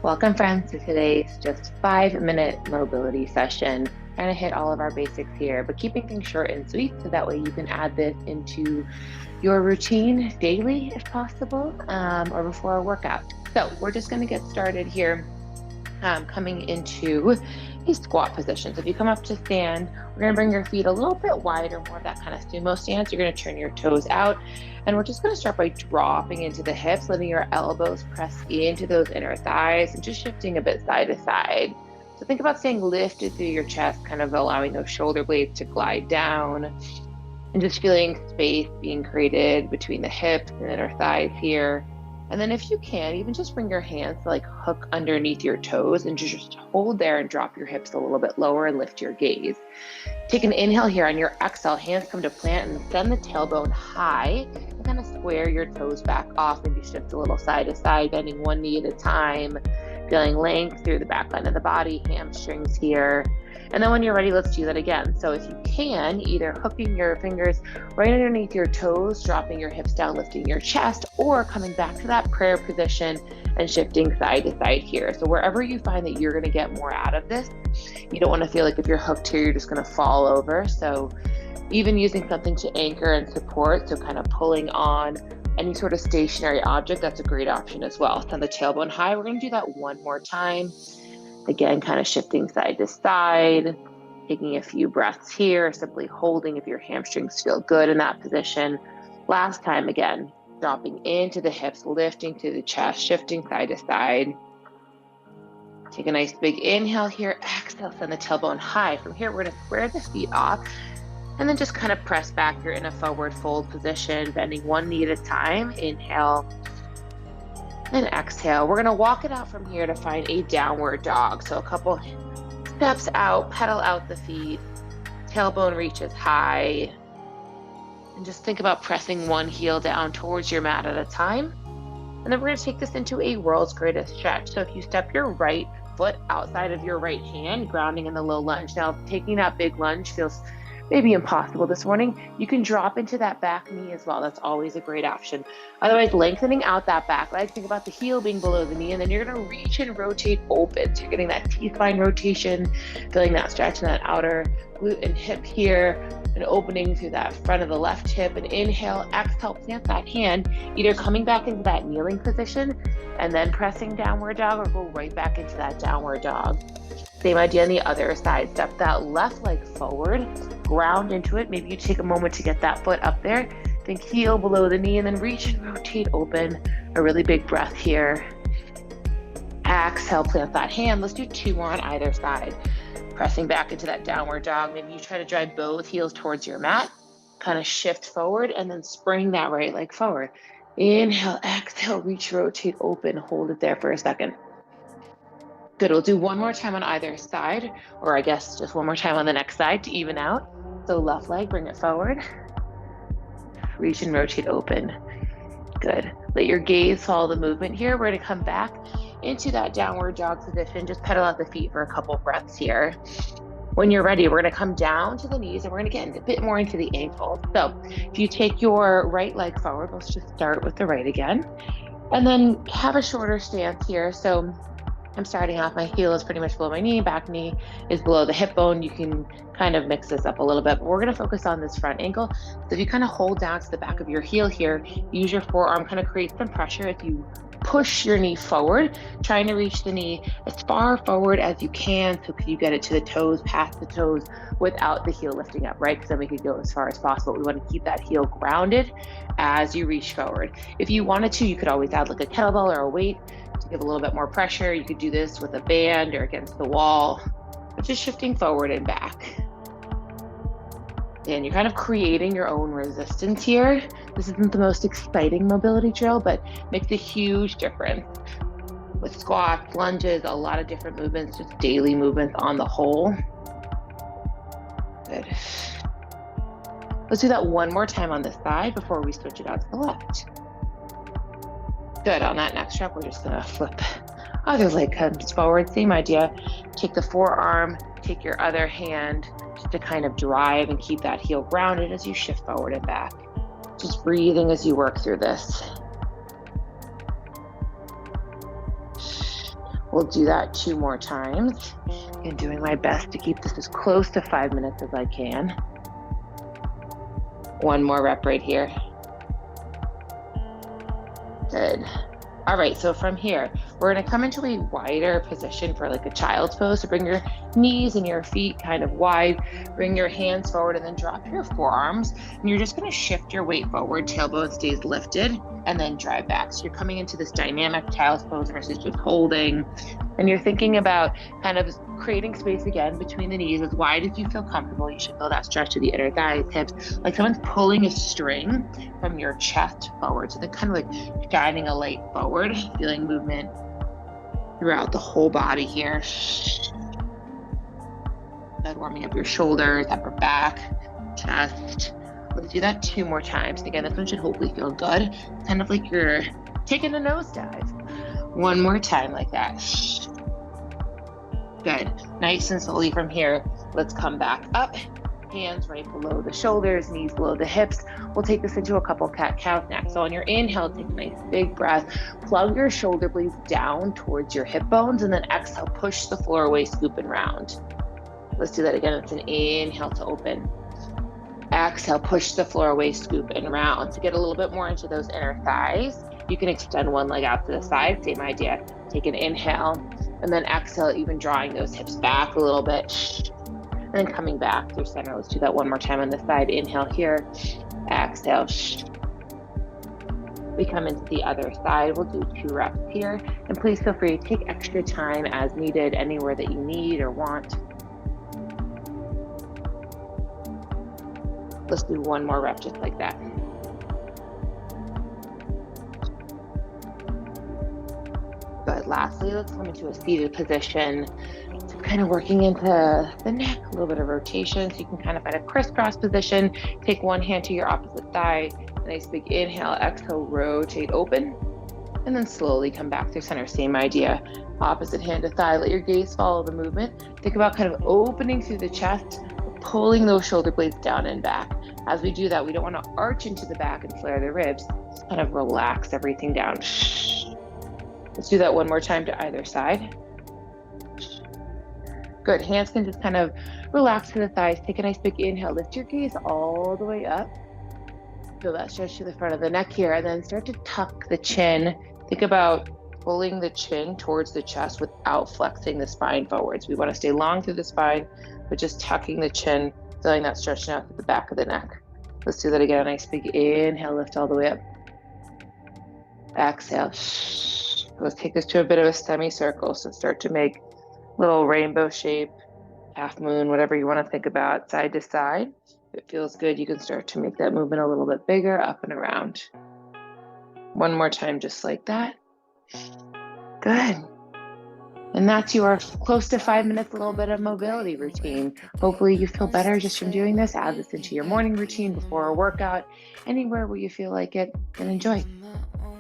Welcome friends to today's just 5-minute mobility session. Trying to hit all of our basics here, but keeping things short and sweet so that way you can add this into your routine daily if possible, or before a workout. So we're just going to get started here, coming into a squat position. So if you come up to stand, we're going to bring your feet a little bit wider, more of that kind of sumo stance. You're going to turn your toes out, and we're just going to start by dropping into the hips, letting your elbows press into those inner thighs and just shifting a bit side to side. So think about staying lifted through your chest, kind of allowing those shoulder blades to glide down and just feeling space being created between the hips and inner thighs here. And then if you can, even just bring your hands to like hook underneath your toes and just hold there and drop your hips a little bit lower and lift your gaze. Take an inhale here. On your exhale, hands come to plant and send the tailbone high and kind of square your toes back off. Maybe shift a little side to side, bending one knee at a time, feeling length through the back line of the body, hamstrings here. And then when you're ready, let's do that again. So if you can, either hooking your fingers right underneath your toes, dropping your hips down, lifting your chest, or coming back to that prayer position and shifting side to side here. So wherever you find that you're gonna get more out of this, you don't wanna feel like if you're hooked here, you're just gonna fall over. So even using something to anchor and support, so kind of pulling on any sort of stationary object, that's a great option as well. Send the tailbone high. We're gonna do that one more time. Again, kind of shifting side to side, taking a few breaths here, simply holding if your hamstrings feel good in that position. Last time, again, dropping into the hips, lifting to the chest, shifting side to side. Take a nice big inhale here, exhale, send the tailbone high. From here, we're gonna square the feet off and then just kind of press back. You're in a forward fold position, bending one knee at a time. Inhale. And exhale. We're going to walk it out from here to find a downward dog. So a couple steps out, pedal out the feet, tailbone reaches high. And just think about pressing one heel down towards your mat at a time. And then we're going to take this into a world's greatest stretch. So if you step your right foot outside of your right hand, grounding in the low lunge. Now, taking that big lunge feels maybe impossible this morning. You can drop into that back knee as well. That's always a great option. Otherwise, lengthening out that back leg, think about the heel being below the knee, and then you're gonna reach and rotate open. So you're getting that T-spine rotation, feeling that stretch in that outer glute and hip here, and opening through that front of the left hip. And inhale, exhale, plant that hand, either coming back into that kneeling position and then pressing downward dog, or go right back into that downward dog. Same idea on the other side. Step that left leg forward, ground into it. Maybe you take a moment to get that foot up there. Think heel below the knee and then reach and rotate open. A really big breath here. Exhale, plant that hand. Let's do two more on either side. Pressing back into that downward dog. Maybe you try to drive both heels towards your mat. Kind of shift forward and then spring that right leg forward. Inhale, exhale, reach, rotate, open. Hold it there for a second. Good, we'll do one more time on either side, or I guess just one more time on the next side to even out. So left leg, bring it forward. Reach and rotate open. Good. Let your gaze follow the movement here. We're gonna come back into that downward dog position. Just pedal out the feet for a couple breaths here. When you're ready, we're gonna come down to the knees and we're gonna get a bit more into the ankles. So if you take your right leg forward, let's just start with the right again. And then have a shorter stance here. So I'm starting off, my heel is pretty much below my knee, back knee is below the hip bone. You can kind of mix this up a little bit, but we're gonna focus on this front ankle. So if you kind of hold down to the back of your heel here, use your forearm, kind of create some pressure. If you push your knee forward, trying to reach the knee as far forward as you can, so you get it to the toes, past the toes, without the heel lifting up, right? Because then we could go as far as possible. We want to keep that heel grounded as you reach forward. If you wanted to, you could always add like a kettlebell or a weight to give a little bit more pressure. You could do this with a band or against the wall, but just shifting forward and back. And you're kind of creating your own resistance here. This isn't the most exciting mobility drill, but makes a huge difference. With squats, lunges, a lot of different movements, just daily movements on the whole. Good. Let's do that one more time on this side before we switch it out to the left. Good, on that next rep, we're just gonna flip. Other leg comes forward, same idea. Take the forearm, take your other hand, just to kind of drive and keep that heel grounded as you shift forward and back. Just breathing as you work through this. We'll do that 2 more times. I'm doing my best to keep this as close to 5 minutes as I can. 1 more rep right here. Good. All right, so from here, we're gonna come into a wider position for like a child's pose. So bring your knees and your feet kind of wide, bring your hands forward and then drop your forearms. And you're just gonna shift your weight forward, tailbone stays lifted, and then drive back. So you're coming into this dynamic child's pose versus just holding. And you're thinking about kind of creating space again between the knees as wide as you feel comfortable. You should feel that stretch to the inner thighs, hips, like someone's pulling a string from your chest forward. So they're kind of like shining a light forward, feeling movement throughout the whole body here. Then warming up your shoulders, upper back, chest. Let's do that 2 more times. Again, this one should hopefully feel good. Kind of like you're taking a nosedive. 1 more time like that. Good. Nice and slowly from here, let's come back up. Hands right below the shoulders, knees below the hips. We'll take this into a couple cat-cow next. So on your inhale, take a nice big breath. Plug your shoulder blades down towards your hip bones, and then exhale, push the floor away, scoop and round. Let's do that again. It's an inhale to open. Exhale, push the floor away, scoop and round. To get a little bit more into those inner thighs, you can extend one leg out to the side. Same idea. Take an inhale, and then exhale, even drawing those hips back a little bit. And then coming back through center. Let's do that 1 more time on the side. Inhale here, exhale. We come into the other side. We'll do 2 reps here. And please feel free to take extra time as needed, anywhere that you need or want. Let's do 1 more rep just like that. Good. Lastly, let's come into a seated position. So kind of working into the neck, a little bit of rotation. So you can kind of find a crisscross position. Take one hand to your opposite thigh. Nice big inhale, exhale, rotate open. And then slowly come back through center. Same idea. Opposite hand to thigh. Let your gaze follow the movement. Think about kind of opening through the chest, pulling those shoulder blades down and back. As we do that, we don't want to arch into the back and flare the ribs. Just kind of relax everything down. Let's do that 1 more time to either side. Good. Hands can just kind of relax to the thighs. Take a nice big inhale. Lift your gaze all the way up. Feel that stretch to the front of the neck here, and then start to tuck the chin. Think about pulling the chin towards the chest without flexing the spine forwards. We want to stay long through the spine, but just tucking the chin, feeling that stretch out to the back of the neck. Let's do that again. A nice big inhale, lift all the way up. Exhale. Let's take this to a bit of a semicircle. So start to make little rainbow shape, half moon, whatever you want to think about, side to side. If it feels good, you can start to make that movement a little bit bigger, up and around. 1 more time, just like that. Good. And that's your close to 5 minutes, a little bit of mobility routine. Hopefully you feel better just from doing this. Add this into your morning routine before a workout, anywhere where you feel like it, and enjoy.